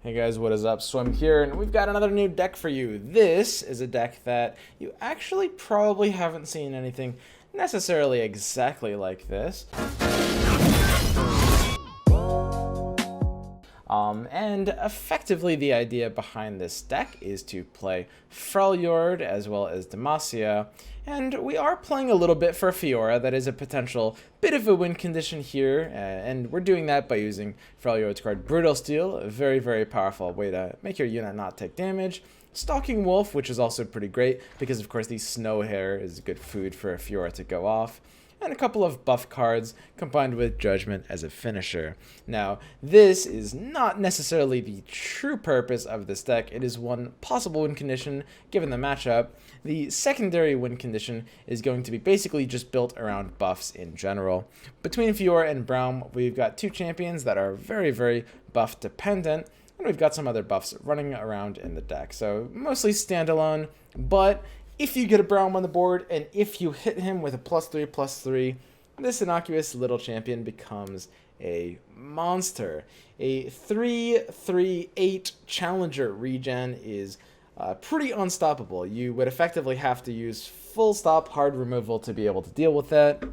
Hey guys, what is up? Swim here, and we've got another new deck for you. This is a deck that you actually probably haven't seen anything necessarily exactly like this. And effectively the idea behind this deck is to play Freljord as well as Demacia, and we are playing a little bit for Fiora. That is a potential bit of a win condition here, and we're doing that by using Freljord's card Brutal Steel, a very, very powerful way to make your unit not take damage. Stalking Wolf, which is also pretty great because of course the Snow Hare is good food for a Fiora to go off, and a couple of buff cards combined with Judgment as a finisher. Now, this is not necessarily the true purpose of this deck. It is one possible win condition given the matchup. The secondary win condition is going to be basically just built around buffs in general. Between Fiora and Braum, we've got two champions that are very, very buff dependent, and we've got some other buffs running around in the deck. So mostly standalone, but if you get a Braum on the board, and if you hit him with a +3/+3, this innocuous little champion becomes a monster. A 3/3/8 challenger regen is pretty unstoppable. You would effectively have to use full stop hard removal to be able to deal with that.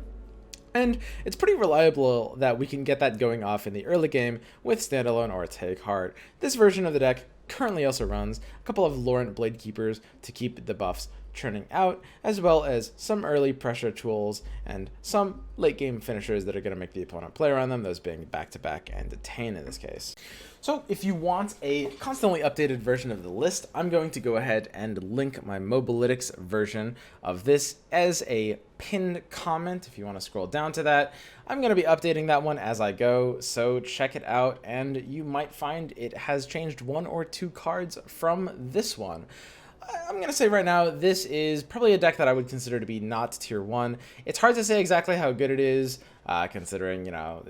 And it's pretty reliable that we can get that going off in the early game with standalone or take heart. This version of the deck currently also runs a couple of Laurent Blade Keepers to keep the buffs churning out, as well as some early pressure tools and some late game finishers that are going to make the opponent play around them, those being back-to-back and detain in this case. So if you want a constantly updated version of the list, I'm going to go ahead and link my Mobalytics version of this as a pinned comment if you want to scroll down to that. I'm going to be updating that one as I go, so check it out, and you might find it has changed one or two cards from this one. I'm going to say right now, this is probably a deck that I would consider to be not tier 1. It's hard to say exactly how good it is, considering, you know,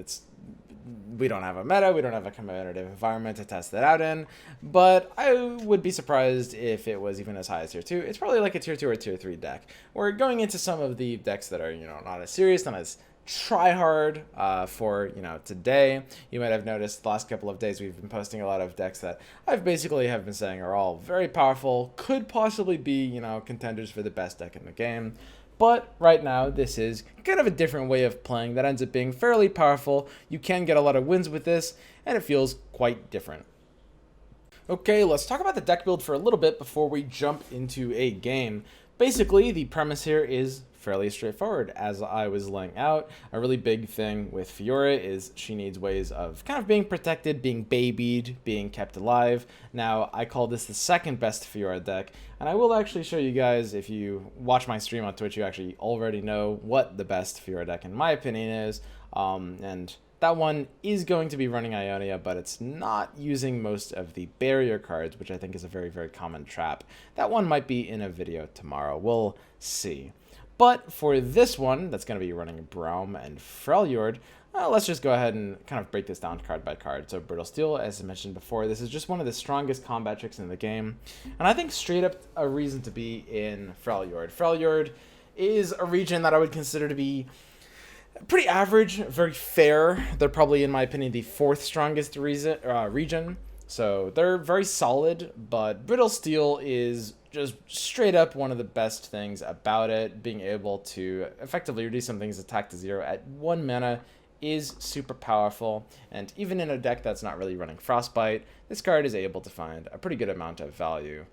we don't have a meta, we don't have a competitive environment to test it out in, but I would be surprised if it was even as high as tier 2. It's probably like a tier 2 or tier 3 deck. We're going into some of the decks that are, you know, not as serious, not as try hard for, you know, today. You might have noticed the last couple of days we've been posting a lot of decks that I've basically have been saying are all very powerful, could possibly be, you know, contenders for the best deck in the game. But right now, this is kind of a different way of playing that ends up being fairly powerful. You can get a lot of wins with this, and it feels quite different. Okay, let's talk about the deck build for a little bit before we jump into a game. Basically, the premise here is fairly straightforward. As I was laying out, a really big thing with Fiora is she needs ways of kind of being protected, being babied, being kept alive. Now, I call this the second best Fiora deck, and I will actually show you guys, if you watch my stream on Twitch, you actually already know what the best Fiora deck in my opinion is, and that one is going to be running Ionia, but it's not using most of the barrier cards, which I think is a very, very common trap. That one might be in a video tomorrow. We'll see. But for this one, that's going to be running Braum and Freljord, let's just go ahead and kind of break this down card by card. So Brutal Steel, as I mentioned before, this is just one of the strongest combat tricks in the game, and I think straight up a reason to be in Freljord. Freljord is a region that I would consider to be pretty average, very fair. They're probably, in my opinion, the fourth strongest region. So they're very solid, but Brittle Steel is just straight up one of the best things about it. Being able to effectively reduce something's attack to 0 at 1 mana is super powerful, and even in a deck that's not really running Frostbite, this card is able to find a pretty good amount of value.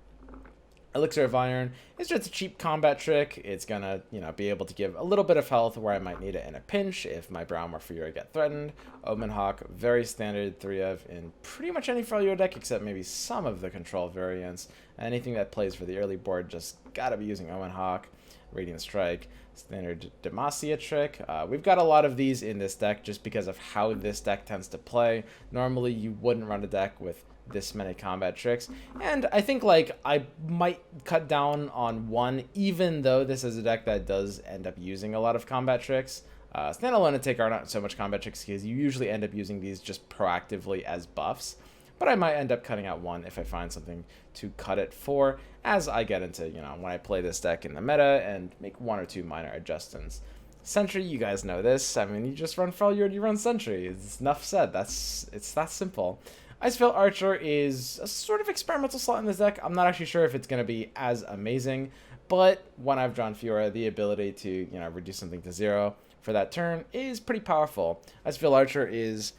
Elixir of Iron is just a cheap combat trick. It's gonna, you know, be able to give a little bit of health where I might need it in a pinch if my Braum or Fiora get threatened. Omen Hawk, very standard 3 of in pretty much any Freljord deck except maybe some of the control variants. Anything that plays for the early board just gotta be using Omen Hawk. Radiant Strike, standard Demacia trick. We've got a lot of these in this deck just because of how this deck tends to play. Normally you wouldn't run a deck with this many combat tricks, and I think like I might cut down on one, even though this is a deck that does end up using a lot of combat tricks. Standalone and Take are not so much combat tricks because you usually end up using these just proactively as buffs, but I might end up cutting out one if I find something to cut it for as I get into, you know, when I play this deck in the meta and make 1 or 2 minor adjustments. Sentry, you guys know this. I mean, you just run Freljord, you run Sentry. It's enough said. It's that simple. Icefield Archer is a sort of experimental slot in this deck. I'm not actually sure if it's going to be as amazing, but when I've drawn Fiora, the ability to, reduce something to 0 for that turn is pretty powerful. Icefield Archer is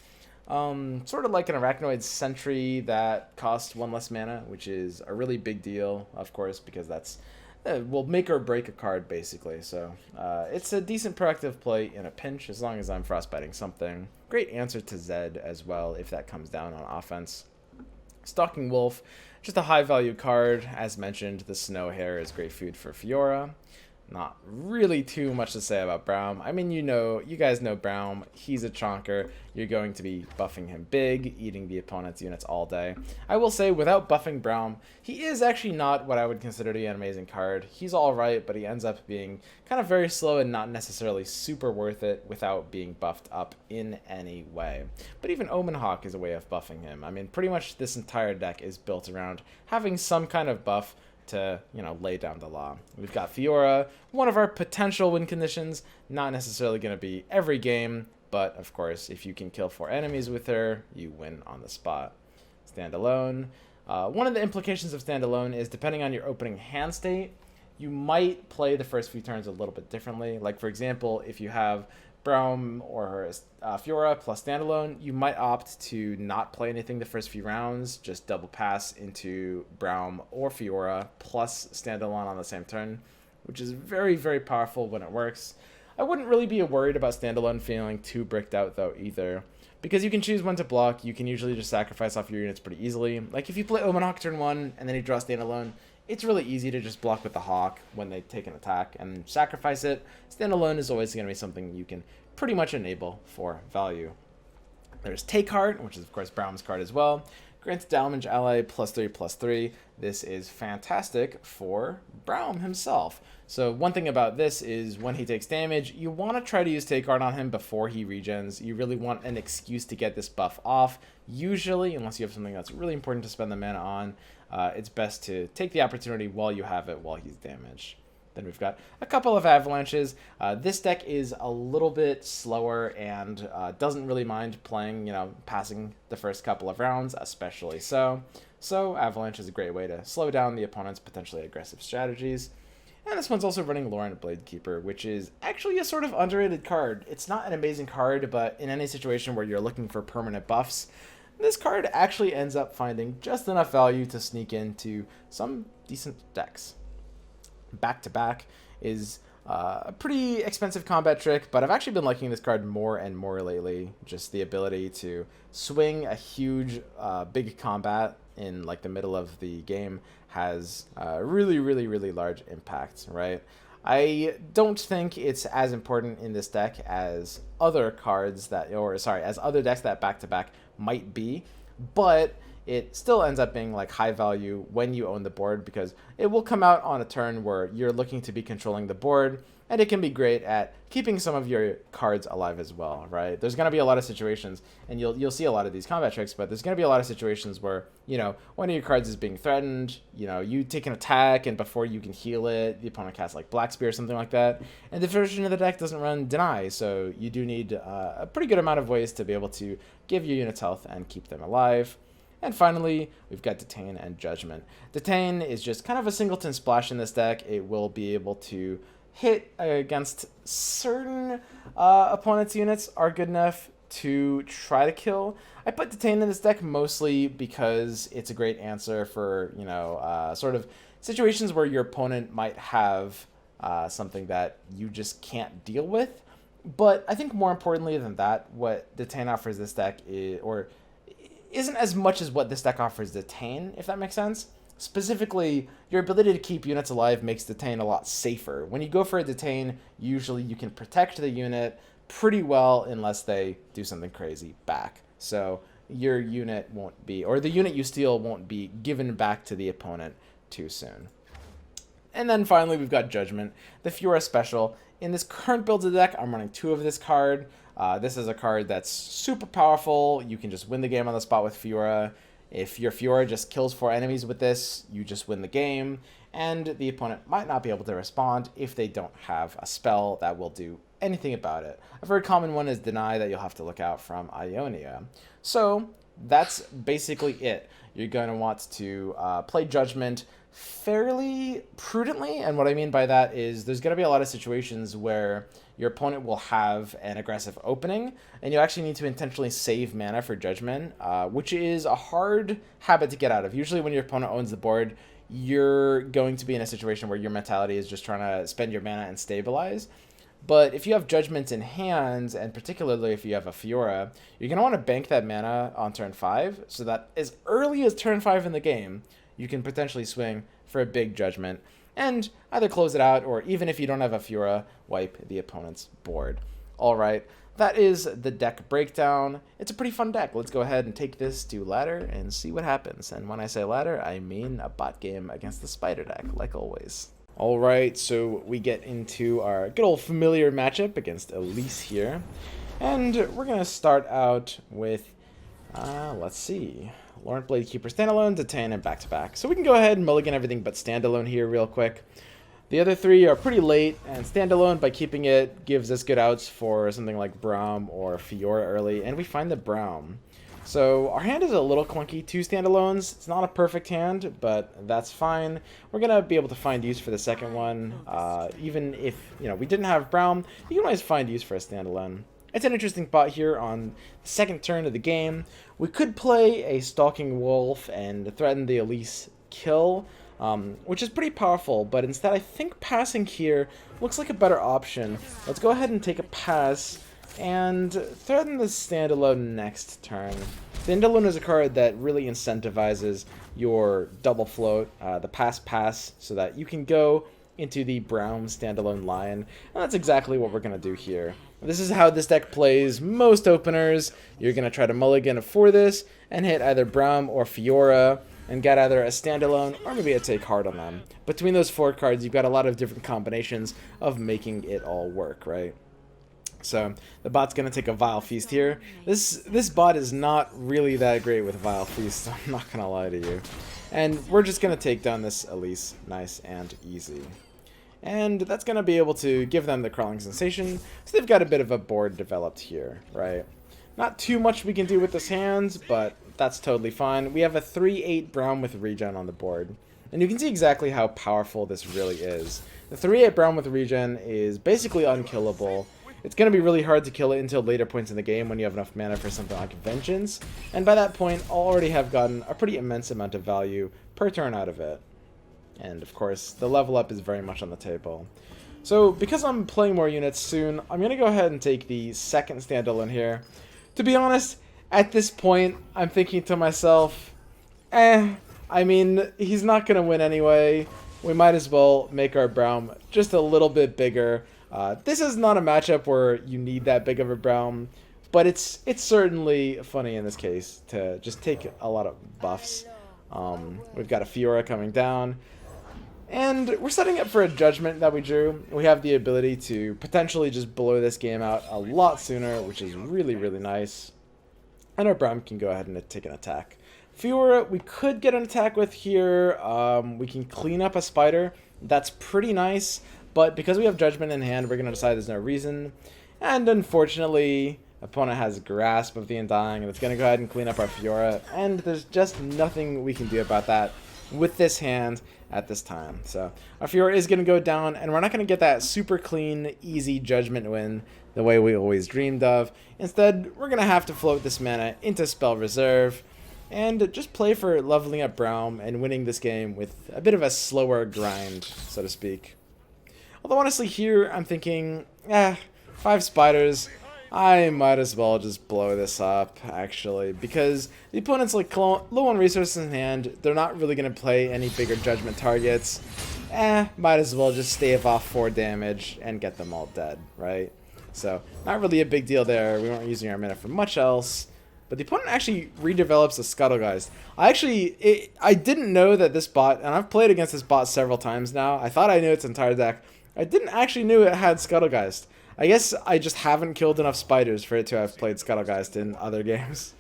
sort of like an Arachnoid Sentry that costs 1 less mana, which is a really big deal, of course, because that's will make or break a card, basically. So it's a decent proactive play in a pinch, as long as I'm frostbiting something. Great answer to Zed as well, if that comes down on offense. Stalking Wolf, just a high-value card. As mentioned, the Snow Hare is great food for Fiora. Not really too much to say about Braum. I mean, you guys know Braum. He's a chonker. You're going to be buffing him big, eating the opponent's units all day. I will say, without buffing Braum, he is actually not what I would consider to be an amazing card. He's alright, but he ends up being kind of very slow and not necessarily super worth it without being buffed up in any way. But even Omen Hawk is a way of buffing him. I mean, pretty much this entire deck is built around having some kind of buff to, lay down the law. We've got Fiora, one of our potential win conditions, not necessarily going to be every game, but of course, if you can kill 4 enemies with her, you win on the spot. Standalone. One of the implications of standalone is, depending on your opening hand state, you might play the first few turns a little bit differently. Like, for example, if you have Braum or Fiora plus standalone, you might opt to not play anything the first few rounds, just double pass into Braum or Fiora plus standalone on the same turn, which is very, very powerful when it works. I wouldn't really be worried about standalone feeling too bricked out, though, either, because you can choose when to block. You can usually just sacrifice off your units pretty easily. Like, if you play Omen Hawk turn 1 and then you draw standalone, it's really easy to just block with the Hawk when they take an attack and sacrifice it. Standalone is always going to be something you can pretty much enable for value. There's Take Heart, which is, of course, Braum's card as well. Grants damage ally +3/+3. This is fantastic for Braum himself. So one thing about this is, when he takes damage, you want to try to use Take Heart on him before he regens. You really want an excuse to get this buff off. Usually, unless you have something that's really important to spend the mana on, it's best to take the opportunity while you have it, while he's damaged. Then we've got a couple of avalanches. This deck is a little bit slower and doesn't really mind playing, passing the first couple of rounds, especially so. So avalanche is a great way to slow down the opponent's potentially aggressive strategies. And this one's also running Lauren Bladekeeper, which is actually a sort of underrated card. It's not an amazing card, but in any situation where you're looking for permanent buffs, this card actually ends up finding just enough value to sneak into some decent decks. Back to Back is a pretty expensive combat trick, but I've actually been liking this card more and more lately. Just the ability to swing a huge big combat in like the middle of the game has really, really, really large impact, right? I don't think it's as important in this deck as other cards that, as other decks that Back to Back might be, but it still ends up being like high value when you own the board, because it will come out on a turn where you're looking to be controlling the board, and it can be great at keeping some of your cards alive as well, right? There's going to be a lot of situations, and you'll see a lot of these combat tricks, but there's going to be a lot of situations where, one of your cards is being threatened, you take an attack, and before you can heal it, the opponent casts like Black Spear or something like that, and the version of the deck doesn't run Deny, so you do need a pretty good amount of ways to be able to give your units health and keep them alive. And finally, we've got Detain and Judgment. Detain is just kind of a singleton splash in this deck. It will be able to hit against certain opponents' units are good enough to try to kill. I put Detain in this deck mostly because it's a great answer for, sort of situations where your opponent might have something that you just can't deal with. But I think more importantly than that, what Detain offers this deck isn't as much as what this deck offers Detain, if that makes sense. Specifically, your ability to keep units alive makes Detain a lot safer. When you go for a Detain, usually you can protect the unit pretty well unless they do something crazy back. So your unit won't be, or the unit you steal won't be given back to the opponent too soon. And then finally, we've got Judgment, the Fiora special. In this current build of the deck, I'm running 2 of this card. This is a card that's super powerful. You can just win the game on the spot with Fiora. If your Fiora just kills 4 enemies with this, you just win the game, and the opponent might not be able to respond if they don't have a spell that will do anything about it. A very common one is Deny that you'll have to look out from Ionia. So that's basically it. You're going to want to play Judgment fairly prudently, and what I mean by that is there's going to be a lot of situations where your opponent will have an aggressive opening, and you actually need to intentionally save mana for Judgment, which is a hard habit to get out of. Usually when your opponent owns the board, you're going to be in a situation where your mentality is just trying to spend your mana and stabilize. But if you have Judgments in hand, and particularly if you have a Fiora, you're going to want to bank that mana on turn 5, so that as early as turn 5 in the game, you can potentially swing for a big Judgment, and either close it out, or even if you don't have a Fiora, wipe the opponent's board. Alright, that is the deck breakdown. It's a pretty fun deck. Let's go ahead and take this to ladder and see what happens. And when I say ladder, I mean a bot game against the spider deck, like always. Alright, so we get into our good old familiar matchup against Elise here. And we're going to start out with, let's see, Laurent Bladekeeper standalone, Detain, and back-to-back. So we can go ahead and mulligan everything but standalone here real quick. The other three are pretty late, and standalone, by keeping it, gives us good outs for something like Braum or Fiora early, and we find the Braum. So our hand is a little clunky, 2 standalones. It's not a perfect hand, but that's fine. We're going to be able to find use for the second one. Even if, we didn't have Braum, you can always find use for a standalone. It's an interesting spot here on the second turn of the game. We could play a Stalking Wolf and threaten the Elise kill, which is pretty powerful, but instead I think passing here looks like a better option. Let's go ahead and take a pass and threaten the standalone next turn. Standalone is a card that really incentivizes your double float, the pass, so that you can go into the Braum standalone line, and that's exactly what we're going to do here. This is how this deck plays most openers. You're going to try to mulligan for this and hit either Braum or Fiora and get either a standalone or maybe a take hard on them. Between those 4 cards, you've got a lot of different combinations of making it all work, right? So the bot's going to take a Vile Feast here. This bot is not really that great with Vile Feast, I'm not going to lie to you. And we're just going to take down this Elise nice and easy. And that's going to be able to give them the Crawling Sensation, so they've got a bit of a board developed here, right? Not too much we can do with this hand, but that's totally fine. We have a 3/8 Braum with regen on the board, and you can see exactly how powerful this really is. The 3/8 Braum with regen is basically unkillable. It's going to be really hard to kill it until later points in the game when you have enough mana for something like Vengeance, and by that point I'll already have gotten a pretty immense amount of value per turn out of it. And of course, the level up is very much on the table. So because I'm playing more units soon, I'm going to go ahead and take the second standalone here. To be honest, at this point, I'm thinking to myself, I mean, he's not going to win anyway. We might as well make our Braum just a little bit bigger. This is not a matchup where you need that big of a Braum, but it's certainly funny in this case to just take a lot of buffs. We've got a Fiora coming down. And we're setting up for a Judgment that we drew. We have the ability to potentially just blow this game out a lot sooner, which is really, really nice. And our Braum can go ahead and take an attack. Fiora, we could get an attack with here. We can clean up a spider. That's pretty nice. But because we have Judgment in hand, we're going to decide there's no reason. And unfortunately, opponent has Grasp of the Undying, and it's going to go ahead and clean up our Fiora. And there's just nothing we can do about that with this hand at this time. So our Fiora is going to go down, and we're not going to get that super clean, easy Judgment win the way we always dreamed of. Instead, we're going to have to float this mana into Spell Reserve and just play for leveling up Braum and winning this game with a bit of a slower grind, so to speak. Although honestly here, I'm thinking, 5 spiders, I might as well just blow this up, actually, because the opponent's like low on resources in hand. They're not really going to play any bigger Judgment targets. Might as well just stave off 4 damage and get them all dead, right? So, not really a big deal there. We weren't using our mana for much else. But the opponent actually redevelops a Scuttlegeist. I didn't know that this bot, and I've played against this bot several times now. I thought I knew its entire deck. I didn't actually know it had Scuttlegeist. I guess I just haven't killed enough spiders for it to have played Scuttlegeist in other games.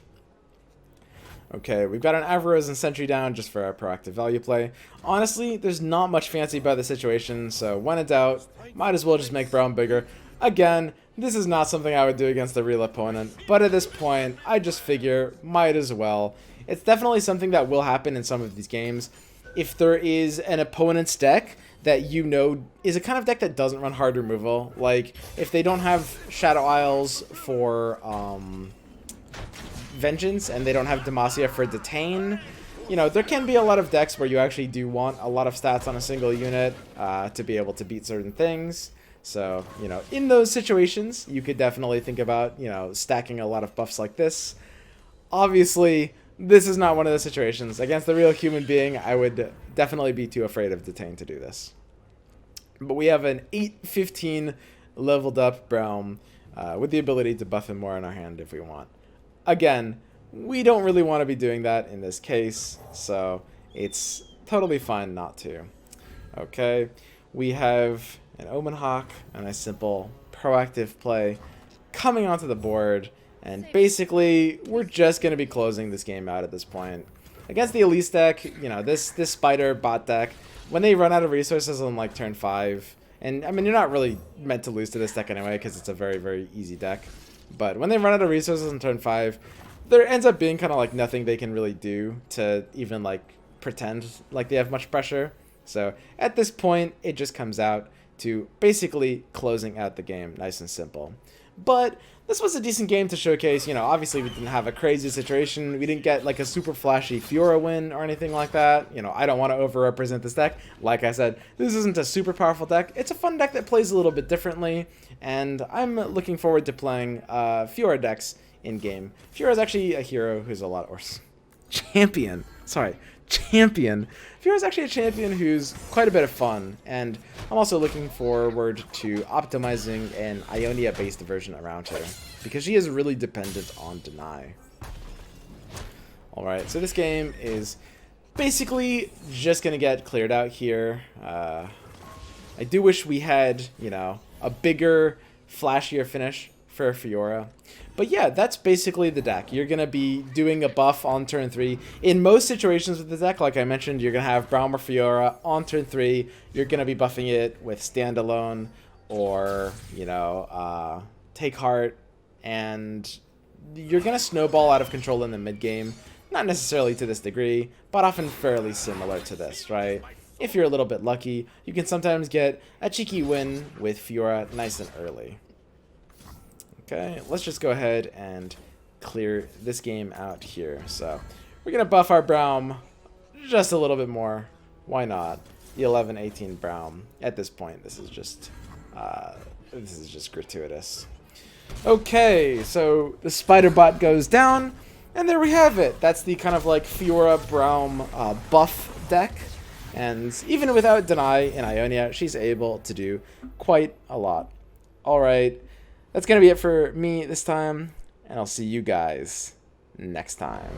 Okay, we've got an Avarosan Sentry down just for our proactive value play. Honestly, there's not much fancy about the situation, so when in doubt, might as well just make Braum bigger. Again, This is not something I would do against a real opponent, but at this point, I just figure might as well. It's definitely something that will happen in some of these games. If there is an opponent's deck that you know is a kind of deck that doesn't run hard removal, like if they don't have Shadow Isles for Vengeance and they don't have Demacia for Detain, you know, there can be a lot of decks where you actually do want a lot of stats on a single unit to be able to beat certain things. So, you know, in those situations, you could definitely think about, you know, stacking a lot of buffs like this. Obviously, this is not one of those situations. Against the real human being, I would definitely be too afraid of Detain to do this. But we have an 8/15 leveled up Braum with the ability to buff him more in our hand if we want. Again, we don't really want to be doing that in this case, so it's totally fine not to. Okay, we have an Omen Hawk and a simple proactive play coming onto the board, and basically we're just going to be closing this game out at this point. Against the Elise deck, you know, this Spider bot deck, when they run out of resources on like turn 5, and I mean you're not really meant to lose to this deck anyway because it's a very, very easy deck, but when they run out of resources on turn 5, there ends up being kind of like nothing they can really do to even like pretend like they have much pressure. So at this point, it just comes out to basically closing out the game, nice and simple. But this was a decent game to showcase. You know, obviously we didn't have a crazy situation. We didn't get like a super flashy Fiora win or anything like that. You know, I don't want to over-represent this deck. Like I said, this isn't a super powerful deck. It's a fun deck that plays a little bit differently, and I'm looking forward to playing Fiora decks in game. Fiora is actually a hero who's a lot, or champion. Sorry, champion. Fiora is actually a champion who's quite a bit of fun, and I'm also looking forward to optimizing an Ionia-based version around her, because she is really dependent on Deny. Alright, so this game is basically just going to get cleared out here. I do wish we had, you know, a bigger, flashier finish for Fiora. But yeah, that's basically the deck. You're going to be doing a buff on turn 3. In most situations with the deck, like I mentioned, you're going to have Braum or Fiora on turn 3. You're going to be buffing it with Standalone or, you know, Take Heart. And you're going to snowball out of control in the mid-game. Not necessarily to this degree, but often fairly similar to this, right? If you're a little bit lucky, you can sometimes get a cheeky win with Fiora nice and early. Okay, let's just go ahead and clear this game out here. So we're going to buff our Braum just a little bit more. Why not? The 11-18 Braum. At this point, this is just gratuitous. Okay, so the Spider Bot goes down, and there we have it. That's the kind of like Fiora Braum buff deck. And even without Deny in Ionia, she's able to do quite a lot. Alright. That's going to be it for me this time, and I'll see you guys next time.